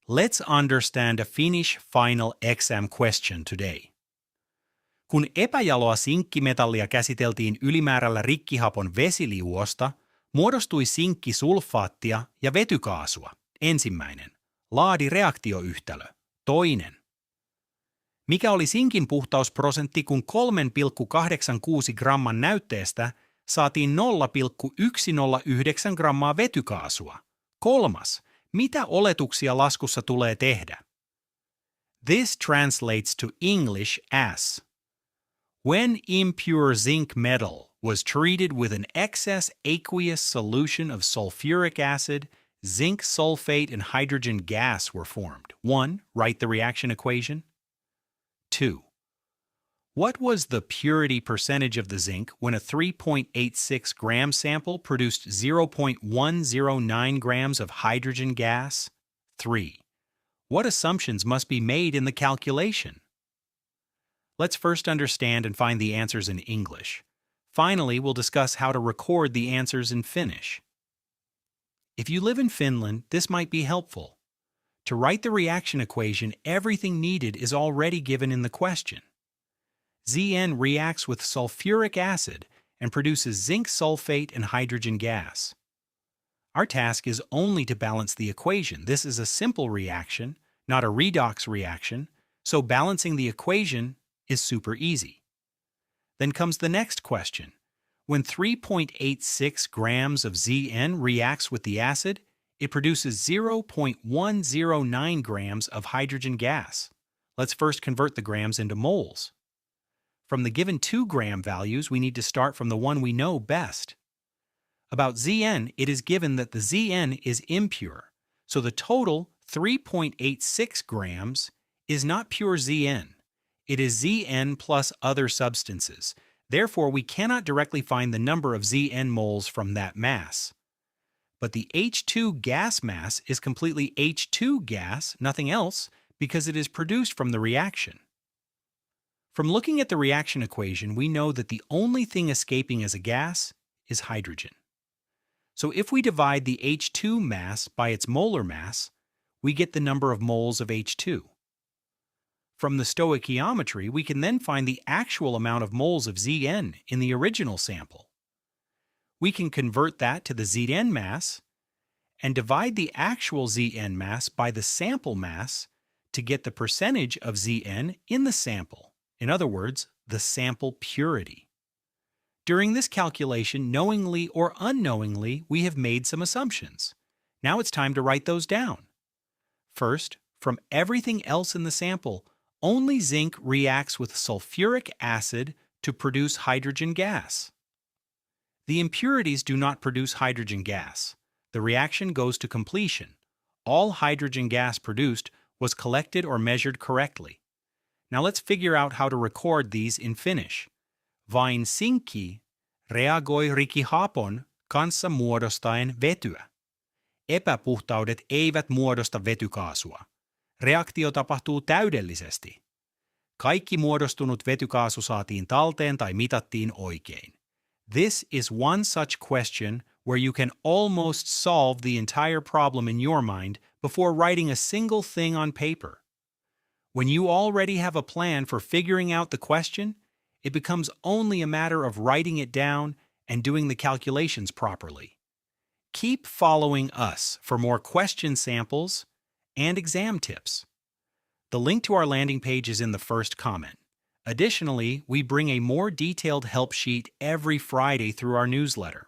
Let's understand a Finnish final exam question today. Kun epäjaloa sinkkimetallia käsiteltiin ylimäärällä rikkihapon vesiliuosta, muodostui sinkkisulfaattia ja vetykaasua. Ensimmäinen. Laadi reaktioyhtälö. Toinen. Mikä oli sinkin puhtausprosentti, kun 3,86 gramman näytteestä saatiin 0,109 grammaa vetykaasua? Kolmas. Mitä oletuksia laskussa tulee tehdä? This translates to English as: when impure zinc metal was treated with an excess aqueous solution of sulfuric acid, zinc sulfate and hydrogen gas were formed. 1. Write the reaction equation. 2. What was the purity percentage of the zinc when a 3.86 gram sample produced 0.109 grams of hydrogen gas? 3. What assumptions must be made in the calculation? Let's first understand and find the answers in English. Finally, we'll discuss how to record the answers in Finnish. If you live in Finland, this might be helpful. To write the reaction equation, everything needed is already given in the question. Zn reacts with sulfuric acid and produces zinc sulfate and hydrogen gas. Our task is only to balance the equation. This is a simple reaction, not a redox reaction, so balancing the equation is super easy. Then comes the next question. When 3.86 grams of Zn reacts with the acid, it produces 0.109 grams of hydrogen gas. Let's first convert the grams into moles. From the given 2 gram values, we need to start from the one we know best. About Zn, it is given that the Zn is impure, so the total 3.86 grams is not pure Zn. It is Zn plus other substances. Therefore, we cannot directly find the number of Zn moles from that mass. But the H2 gas mass is completely H2 gas, nothing else, because it is produced from the reaction. From looking at the reaction equation, we know that the only thing escaping as a gas is hydrogen. So if we divide the H2 mass by its molar mass, we get the number of moles of H2. From the stoichiometry, we can then find the actual amount of moles of Zn in the original sample. We can convert that to the Zn mass and divide the actual Zn mass by the sample mass to get the percentage of Zn in the sample. In other words, the sample purity. During this calculation, knowingly or unknowingly, we have made some assumptions. Now it's time to write those down. First, from everything else in the sample, only zinc reacts with sulfuric acid to produce hydrogen gas. The impurities do not produce hydrogen gas. The reaction goes to completion. All hydrogen gas produced was collected or measured correctly. Now let's figure out how to record these in Finnish. Vain sinkki reagoi rikkihapon kanssa muodostaen vetyä. Epäpuhtaudet eivät muodosta vetykaasua. Reaktio tapahtuu täydellisesti. Kaikki muodostunut vetykaasu saatiin talteen tai mitattiin oikein. This is one such question where you can almost solve the entire problem in your mind before writing a single thing on paper. When you already have a plan for figuring out the question, it becomes only a matter of writing it down and doing the calculations properly. Keep following us for more question samples and exam tips. The link to our landing page is in the first comment. Additionally, we bring a more detailed help sheet every Friday through our newsletter.